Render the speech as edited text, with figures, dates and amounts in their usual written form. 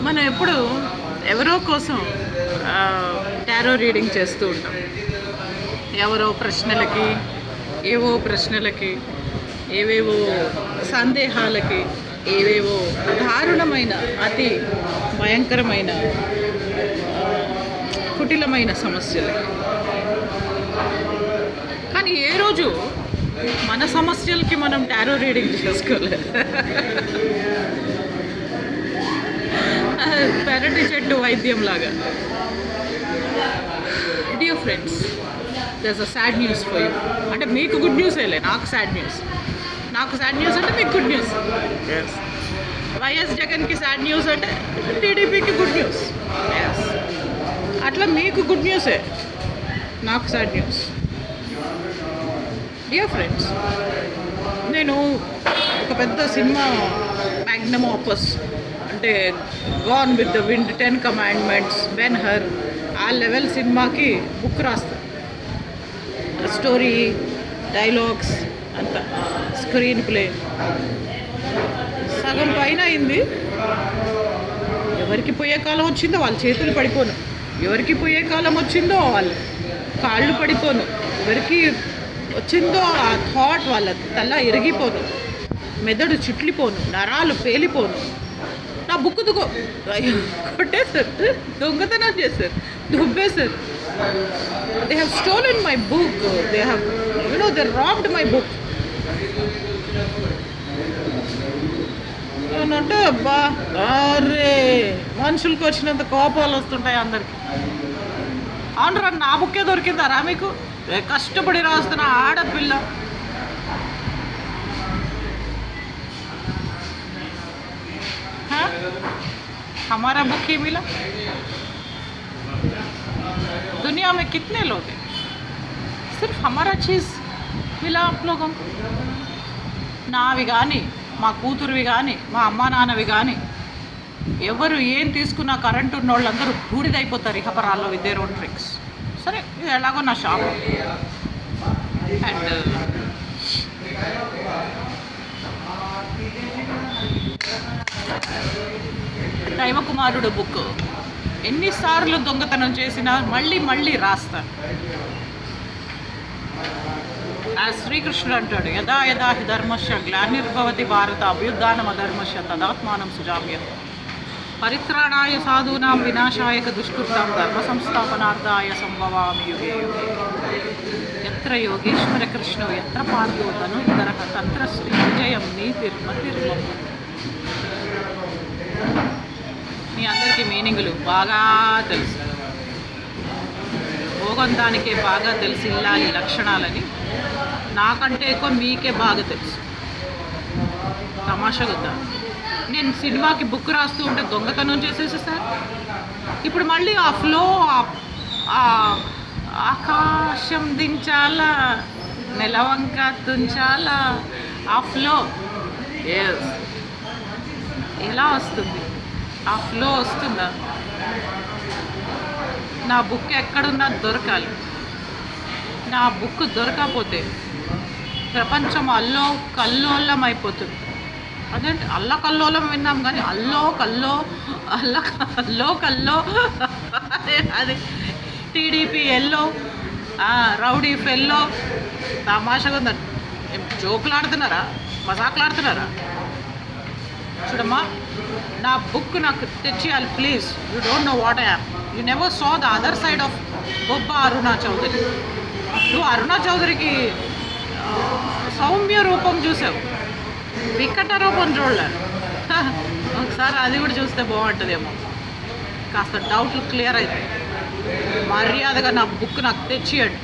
మనం ఎప్పుడు ఎవరో కోసం టారో రీడింగ్ చేస్తూ ఉంటాం. ఎవరో ప్రశ్నలకి, ఏవో ప్రశ్నలకి, ఏవేవో సందేహాలకి, ఏవేవో దారుణమైన అతి భయంకరమైన కుటిలమైన సమస్యలకి. కానీ ఏ రోజు మన సమస్యలకి మనం టారో రీడింగ్ చేసుకోలేదు. పెరటి చెట్టు వైద్యం లాగా. Dear friends, దర్స్ a sad news for you. అంటే మీకు గుడ్ న్యూస్ వేయలే, నాకు సాడ్ న్యూస్. నాకు సాడ్ న్యూస్ అంటే మీకు గుడ్ న్యూస్. వైఎస్ జగన్కి సాడ్ న్యూస్ అంటే టీడీపీకి గుడ్ న్యూస్. అట్లా మీకు గుడ్ న్యూసే, నాకు సాడ్ న్యూస్. డియర్ ఫ్రెండ్స్, నేను ఒక పెద్ద సినిమా మ్యాగ్నమ్ ఆపస్ అంటే gone with the wind, 10 commandments, Ben her, ఆ లెవెల్ సినిమాకి బుక్ రాస్తాను. స్టోరీ, డైలాగ్స్ అంతా, స్క్రీన్ ప్లే సగం పైన అయింది. ఎవరికి పోయే కాలం వచ్చిందో వాళ్ళ చేతులు పడిపోను, ఎవరికి పోయే కాలం వచ్చిందో వాళ్ళ కాళ్ళు పడిపోను, ఎవరికి వచ్చిందో ఆ థాట్ వాళ్ళ తల ఇరిగిపోను, మెదడు చుట్లిపోను, నరాలు పేలిపోను. నా బుక్ కొట్టేశారు, దొంగతనం చేశారు, దుబ్బేశారు. They have stolen my book, they have they robbed my book. అంటే అబ్బా అరే, మనుషులకు వచ్చినంత కోపాలు వస్తుంటాయి అందరికి. అవునరా, నా బుక్కే దొరికిందారా మీకు? కష్టపడి రాస్తున్న ఆడపిల్ల. हमारा बुक ही मिला. दुनिया में कितने लोग हैं, सिर्फ हमारा चीज़ मिला आप लोगों को. నావి కానీ, మా కూతురువి కానీ, మా అమ్మా నాన్నవి కానీ, ఎవరు ఏం తీసుకున్న కరెంట్ ఉన్న వాళ్ళందరూ బూడిదైపోతారు ఇహపరాల్లో విత్ దేర్ ఓన్ ట్రిక్స్. సరే, ఇది ఎలాగో నా షాప్. అండ్ దైవకుమారుడు బుక్ ఎన్నిసార్లు దొంగతనం చేసినా మళ్ళీ మళ్ళీ రాస్తాను. ఆ శ్రీకృష్ణుడు అంటాడు, యదా యదా హి ధర్మస్య గ్లానిర్భవతి భారత అభ్యుత్థానం అధర్మస్య తదాత్మానం సుజామ్య పరిత్రాణాయ సాధూనాం వినాశాయ దుష్కృతాం ధర్మ సంస్థాపనార్థాయ సంభవామి యుగే యుగే. ఎత్ర యోగేశ్వర కృష్ణో ఎత్ర పార్థో ధనుర్ధరః తంత్ర శ్రీ విజయం నీతిర్మతిర్మం. మీ అందరికీ మీనింగులు బాగా తెలుసు, భోగంతానికే బాగా తెలుసు ఇల్లాలి లక్షణాలని. నాకంటే ఎక్కువ మీకే బాగా తెలుసు. తమాషాగా నేను సినిమాకి బుక్ రాస్తూ ఉంటే దొంగతనం చేసేసి సార్, ఇప్పుడు మళ్ళీ ఆ ఫ్లో, ఆకాశం దించాలా, నెలవంక తుంచాలా, ఆ ఫ్లో ఎలా వస్తుంది? ఆ ఫ్లో వస్తుందా? నా బుక్ ఎక్కడున్నా దొరకాలి. నా బుక్ దొరకకపోతే ప్రపంచం కల్లోలం అయిపోతుంది. అదేంటి అల్లకల్లోలం విన్నాం కానీ కల్లో అది టీడీపీ ఎల్లో, రౌడీ ఫెల్లో. తమాషగా ఉందండి. జోకులాడుతున్నారా, మజాకులాడుతున్నారా? చూడమ్మా, నా బుక్ నాకు తెచ్చేయాలి please. You don't know what I am. You never saw the other side of Bobba Aruna Chowdary. నువ్వు అరుణా చౌదరికి సౌమ్య రూపం చూసావు, వికట రూపం చూడలేదు. ఒకసారి అది కూడా చూస్తే బాగుంటుందేమో, కాస్త డౌట్లు క్లియర్ అవుతాయి. మర్యాదగా నా బుక్ నాకు తెచ్చియండి.